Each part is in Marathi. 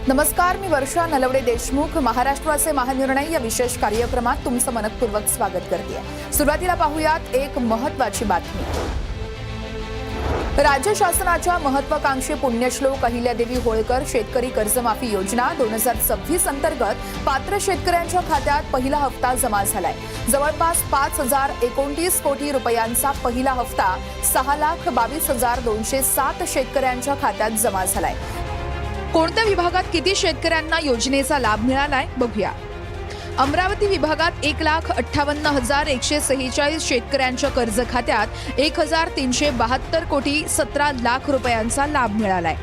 नमस्कार, मी वर्षा नलवडे देशमुख. महाराष्ट्राचे महानिर्णय या विशेष कार्यक्रमात तुमचं मनपूर्वक स्वागत करते. सुरुवातीला पाहूयात एक महत्त्वाची बातमी. राज्य शासनाच्या महत्त्वाकांक्षी पुण्यश्लोक अहिल्यादेवी होळकर शेतकरी कर्जमाफी योजना 2026 अंतर्गत पात्र शेतकऱ्यांच्या खात्यात पहिला हप्ता जमा झालाय. जवळपास 5,029 कोटी रुपयांचा पहिला हप्ता 6,22,207 शेतकऱ्यांच्या खात्यात जमा झालाय. कोणत्या विभागात किती शेतकऱ्यांना योजनेचा लाभ मिळालाय बघूया. अमरावती विभागात 1,58,146 शेतकऱ्यांच्या कर्ज खात्यात 1,372 कोटी 17 लाख रुपयांचा लाभ मिळालाय.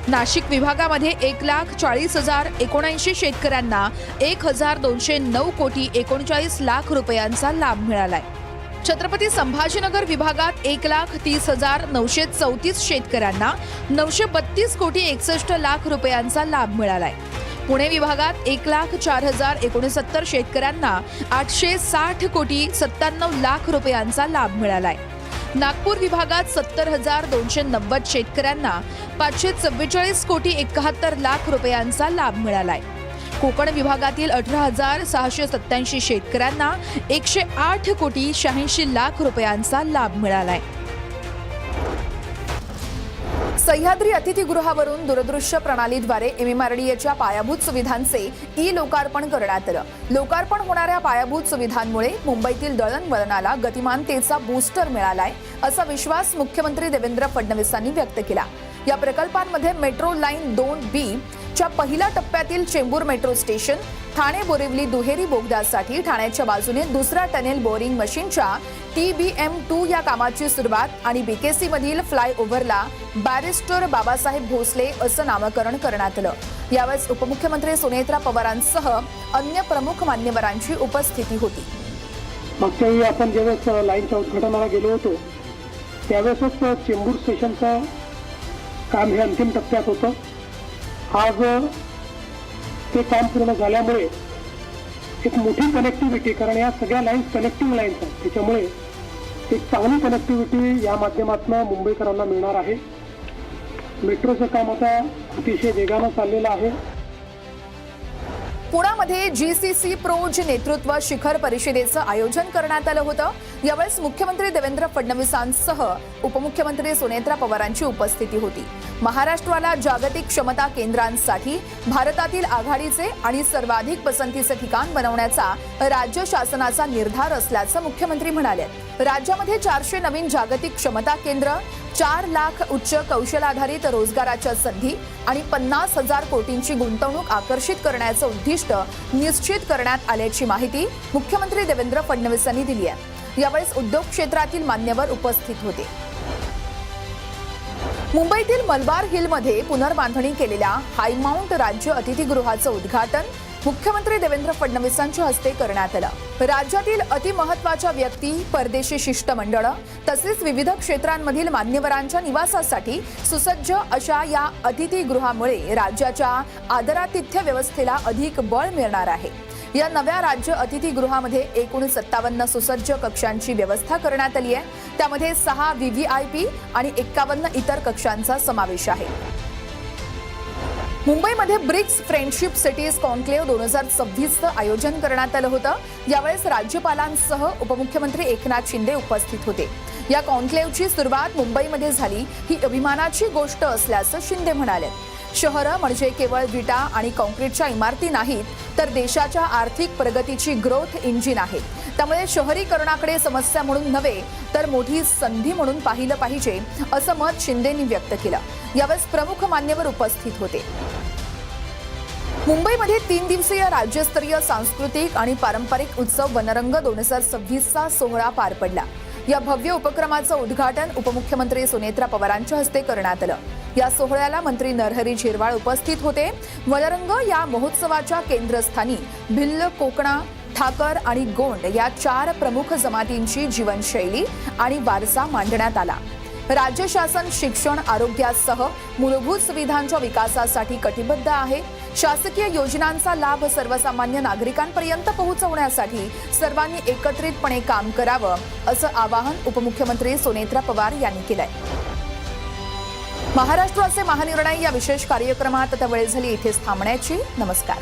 नाशिक विभागामध्ये 1,40,079 शेतकऱ्यांना 1,209 कोटी 39 लाख रुपयांचा लाभ मिळालाय. छत्रपती संभाजीनगर विभागात 1,30,934 शेतकऱ्यांना 932 कोटी 61 लाख रुपयांचा लाभ मिळालाय. पुणे विभागात 1,04,069 शेतकऱ्यांना 860 कोटी 97 लाख रुपयांचा लाभ मिळालाय. नागपूर विभागात 70,290 शेतकऱ्यांना 544 कोटी 71 लाख रुपयांचा लाभ मिळालाय. कोकण विभागातील 18,687 शेतकऱ्यांना 108 कोटी 86 लाख रुपयांचा लाभ मिळालाय. सह्याद्री अतिथीगृहावरून दूरदृश्य प्रणालीद्वारे MMRDAच्या पायाभूत सुविधांचे लोकार्पण करण्यात आलं. लोकार्पण होणाऱ्या पायाभूत सुविधांमुळे मुंबईतील दळणवळणाला गतिमानतेचा बूस्टर मिळालाय, असा विश्वास मुख्यमंत्री देवेंद्र फडणवीसांनी व्यक्त केला. या प्रकल्पांमध्ये मेट्रो लाईन 2B च्या पहिल्या टप्प्यातील चेंबूर मेट्रो स्टेशन, ठाणे बोरिवली दुहेरी बोगद्यासाठी ठाण्याच्या बाजूने दुसऱ्या टनेल बोरिंग मशीनच्या TBM2 या कामाची सुरुवात आणि BKC मधील फ्लायओव्हरला बॅरिस्टर बाबासाहेब भोसले असं नामकरण करण्यात आलं. यावेळी उपमुख्यमंत्री सुनेत्रा पवारांसह अन्य प्रमुख मान्यवरांची उपस्थिती होती. मागच्या वेळी आपण जेव्हा लाईनच्या उद्घाटनाला गेलो होतो त्यावेळेसच चेंबूर स्टेशनचं काम हे अंतिम टप्प्यात होतं. आज ते काम पूर्ण झाल्यामुळे एक मोठी कनेक्टिव्हिटी, कारण या सगळ्या लाईन्स कनेक्टिंग लाईन्स आहेत, त्याच्यामुळे एक चांगली कनेक्टिव्हिटी या माध्यमातून मुंबईकरांना मिळणार आहे. मेट्रोचं काम आता अतिशय वेगानं चाललेलं आहे. पुण्यामध्ये GCC प्रोज नेतृत्व शिखर परिषदेचं आयोजन करण्यात आलं होतं. यावेळी मुख्यमंत्री देवेंद्र फडणवीसांसह उपमुख्यमंत्री सुनेत्रा पवारांची उपस्थिती होती. महाराष्ट्राला जागतिक क्षमता केंद्रांसाठी भारतातील आघाडीचे आणि सर्वाधिक पसंतीचे ठिकाण बनवण्याचा राज्य शासनाचा निर्धार असल्याचं मुख्यमंत्री म्हणाले. राज्यामध्ये 400 नवीन जागतिक क्षमता केंद्र, 4 लाख उच्च कौशल्याधारित रोजगाराच्या संधी आणि 50,000 कोटींची गुंतवणूक आकर्षित करण्याचं उद्दिष्ट निश्चित करण्यात आल्याची माहिती मुख्यमंत्री देवेंद्र फडणवीसांनी दिली आहे. यावेळी उद्योग क्षेत्रातील मान्यवर उपस्थित होते. मुंबईतील मलबार हिलमध्ये पुनर्बांधणी केलेल्या हायमाउंट राज्य अतिथीगृहाचं उद्घाटन मुख्यमंत्री देवेंद्र फडणवीसांच्या हस्ते करण्यात आलं. राज्यातील अतिमहत्त्वाच्या व्यक्ती, परदेशी शिष्टमंडळ तसेच विविध क्षेत्रांमधील मान्यवरांच्या निवासासाठी सुसज्ज अशा या अतिथीगृहामुळे राज्याच्या आदरातिथ्य व्यवस्थेला अधिक बळ मिळणार आहे. या नव्या राज्य अतिथीगृहामध्ये एकूण 57 सुसज्ज कक्षांची व्यवस्था करण्यात आली आहे. त्यामध्ये 6 VVIP आणि 51 इतर कक्षांचा समावेश आहे. मुंबईमध्ये ब्रिक्स फ्रेंडशिप सिटीज कॉन्क्लेव्ह 2026चं आयोजन करण्यात आलं होतं. यावेळेस राज्यपालांसह उपमुख्यमंत्री एकनाथ शिंदे उपस्थित होते. या कॉन्क्लेव्हची सुरुवात मुंबईमध्ये झाली ही अभिमानाची गोष्ट असल्याचं शिंदे म्हणाले. शहरं म्हणजे केवळ विटा आणि काँक्रीटच्या इमारती नाहीत, तर देशाच्या आर्थिक प्रगतीची ग्रोथ इंजिन आहेत. त्यामुळे शहरीकरणाकडे समस्या म्हणून नव्हे तर मोठी संधी म्हणून पाहिलं पाहिजे, असं मत शिंदेंनी व्यक्त केलं. यावेळी प्रमुख मान्यवर उपस्थित होते. मुंबईमध्ये 3 दिवसीय राज्यस्तरीय सांस्कृतिक आणि पारंपरिक उत्सव वनरंग 2026चा सोहळा पार पडला. या भव्य उपक्रमाचं उद्घाटन उपमुख्यमंत्री सुनेत्रा पवारांच्या हस्ते करण्यात आलं. या सोहळ्याला मंत्री नरहरी झिरवाळ उपस्थित होते. वनरंग या महोत्सवाच्या केंद्रस्थानी भिल्ल, कोकणा, ठाकर आणि गोंड या 4 प्रमुख जमातींची जीवनशैली आणि वारसा मांडण्यात आला. राज्य शासन शिक्षण, आरोग्यासह मूलभूत सुविधांच्या विकासासाठी कटिबद्ध आहे. शासकीय योजनांचा लाभ सर्वसामान्य नागरिकांपर्यंत पोहोचवण्यासाठी सर्वांनी एकत्रितपणे काम करावं, असं आवाहन उपमुख्यमंत्री सुनेत्रा पवार यांनी केलंय. महाराष्ट्राचे महानिर्णय या विशेष कार्यक्रमात आता वेळ झाली इथेच थांबण्याची. नमस्कार.